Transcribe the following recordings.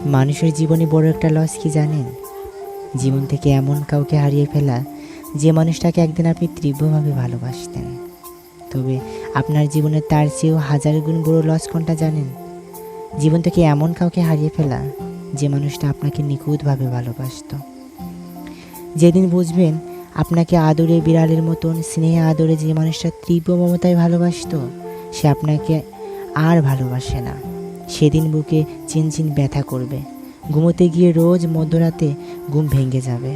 মানুষের জীবনে বড় একটা লস কি জানেন? জীবন থেকে এমন কাউকে হারিয়ে ফেলা, যে মানুষটাকে একদিন আপনি তীব্রভাবে ভালোবাসতেন। তবে আপনার জীবনে তার চেয়েও হাজার গুণ বড় লস কোনটা জানেন? জীবন থেকে এমন কাউকে হারিয়ে ফেলা, যে মানুষটা আপনাকে নিখুঁতভাবে ভালোবাসতো। যেদিন বুঝবেন আপনাকে আদরে বিড়ালের মতন স্নেহে আদরে যে মানুষটা তীব্র মমতায় ভালোবাসতো, সে আপনাকে আর ভালোবাসে না, সেদিন বুকে চিনচিন ব্যথা করবে। ঘুমোতে গিয়ে রোজ মধ্যরাতে ঘুম ভেঙে যাবে।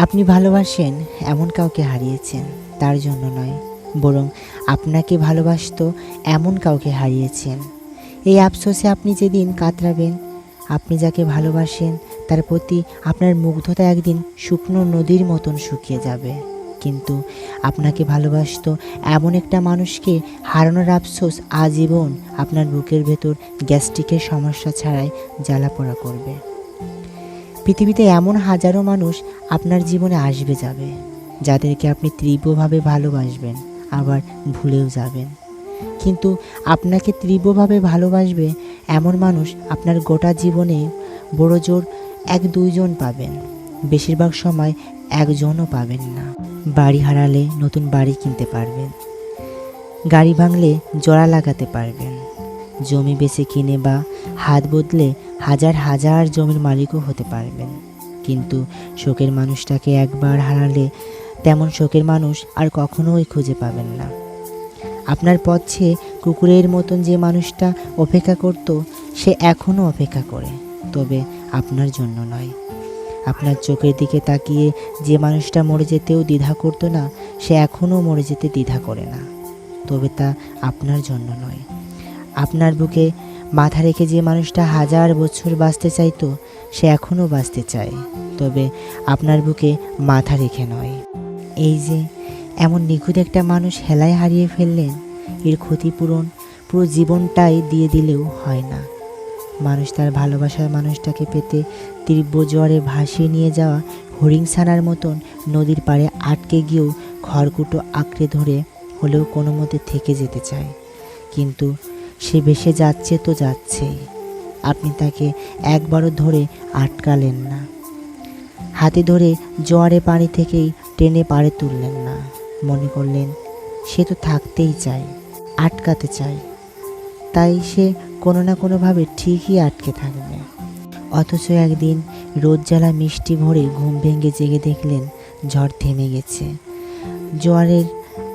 আপনি ভালোবাসেন এমন কাউকে হারিয়েছেন, তার জন্য নয়, বরং আপনাকে ভালোবাসতো এমন কাউকে হারিয়েছেন। এই আফসোসে আপনি যেদিন কাতরাবেন, আপনি যাকে ভালোবাসেন তার প্রতি আপনার মুগ্ধতা একদিন শুকনো নদীর মতন শুকিয়ে যাবে। কিন্তু আপনাকে ভালোবাসতো এমন একটা মানুষকে হারানোর আফসোস আজীবন আপনার বুকের ভেতর গ্যাস্ট্রিকের সমস্যা ছাড়াই জ্বালাপোড়া করবে। পৃথিবীতে এমন হাজারো মানুষ আপনার জীবনে আসবে যাবে, যাদেরকে আপনি তীব্রভাবে ভালোবাসবেন, আবার ভুলেও যাবেন। কিন্তু আপনাকে তীব্রভাবে ভালোবাসবে এমন মানুষ আপনার গোটা জীবনে বড় জোর 1-2 জন পাবেন, বেশিরভাগ সময় একজনও পাবেন না। বাড়ি হারালে নতুন বাড়ি কিনতে পারবেন, গাড়ি ভাঙলে জোড়া লাগাতে পারবেন, জমি বেচে কিনে বা হাত বদলে হাজার হাজার জমির মালিকও হতে পারবেন। কিন্তু শোকের মানুষটাকে একবার হারালে তেমন শোকের মানুষ আর কখনোই খুঁজে পাবেন না। আপনার পথে কুকুরের মতন যে মানুষটা অপেক্ষা করত, সে এখনও অপেক্ষা করে, তবে আপনার জন্য নয়। আপনার চোখের দিকে তাকিয়ে যে মানুষটা মরে যেতেও দ্বিধা করতো না, সে এখনও মরে যেতে দ্বিধা করে না, তবে তা আপনার জন্য নয়। আপনার বুকে মাথা রেখে যে মানুষটা হাজার বছর বাঁচতে চাইতো, সে এখনও বাঁচতে চায়, তবে আপনার বুকে মাথা রেখে নয়। এই যে এমন নিখুঁত একটা মানুষ হেলায় হারিয়ে ফেললেন, এর ক্ষতিপূরণ পুরো জীবনটাই দিয়ে দিলেও হয় না। মানুষ তার ভালোবাসার মানুষটাকে পেতে তীব্র জ্বরে ভাসিয়ে নিয়ে যাওয়া হরিণছানার মতন নদীর পাড়ে আটকে গিয়েও খড়কুটো আঁকড়ে ধরে হলেও কোনো মতে থেকে যেতে চায়। কিন্তু সে ভেসে যাচ্ছে তো যাচ্ছেই, আপনি তাকে একবারও ধরে আটকালেন না, হাতে ধরে জোয়ারে পানি থেকেই টেনে পাড়ে তুললেন না। মনে করলেন সে তো থাকতেই চায়, আটকাতে চায়, তাই সে কোনো না কোনোভাবে ঠিকই আটকে থাকবে। অথচ একদিন রোদ জ্বালা মিষ্টি ভরে ঘুম ভেঙে জেগে দেখলেন ঝড় থেমে গেছে, জোয়ারের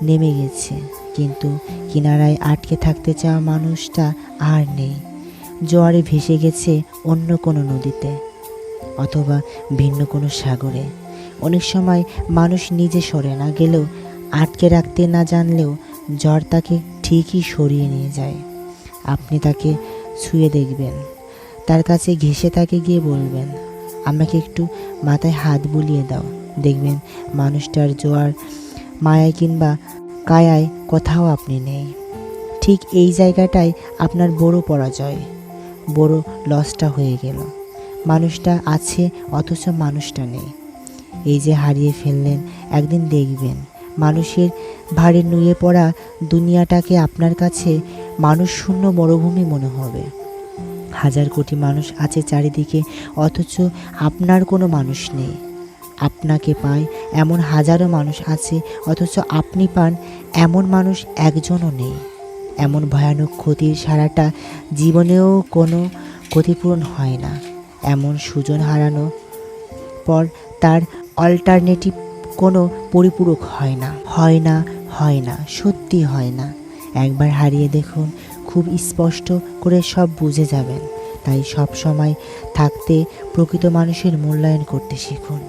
নেমে গেছে, কিন্তু কিনারায় আটকে থাকতে চাওয়া মানুষটা আর নেই। জোয়ারে ভেসে গেছে অন্য কোনো নদীতে, অথবা ভিন্ন কোনো সাগরে। অনেক সময় মানুষ নিজে সরে না গেলেও, আটকে রাখতে না জানলেও ঝড় তাকে ঠিকই সরিয়ে নিয়ে যায়। আপনি তাকে ছুঁয়ে দেখবেন, তার কাছে ঘেঁষে তাকে গিয়ে বলবেন, আমাকে একটু মাথায় হাত বুলিয়ে দাও। দেখবেন মানুষটার জোয়ার মায়ায় কিংবা কায়ায় কোথাও আপনি নেই। ঠিক এই জায়গাটাই আপনার বড় পরাজয়, বড় লসটা হয়ে গেল। মানুষটা আছে অথচ মানুষটা নেই। এই যে হারিয়ে ফেললেন, একদিন দেখবেন মানুষের ভারে নুয়ে পড়া দুনিয়াটাকে আপনার কাছে মানুষ শূন্য মরুভূমি মনে হবে। হাজার কোটি মানুষ আছে চারিদিকে, অথচ আপনার কোনো মানুষ নেই। আপনাকে পায় এমন হাজারো মানুষ আছে, অথচ আপনি পান এমন মানুষ একজনও নেই। এমন ভয়ানক ক্ষতির সারাটা জীবনেও কোনো ক্ষতিপূরণ হয় না। এমন সুজন হারানো পর তার অল্টারনেটিভ কোনো পরিপূরক হয় না, হয় না, হয় না, সত্যি হয় না। একবার হারিয়ে দেখুন, খুব স্পষ্ট করে সব বুঝে যাবেন। তাই সব সময় থাকতে প্রকৃত মানুষের মূল্যায়ন করতে শিখুন।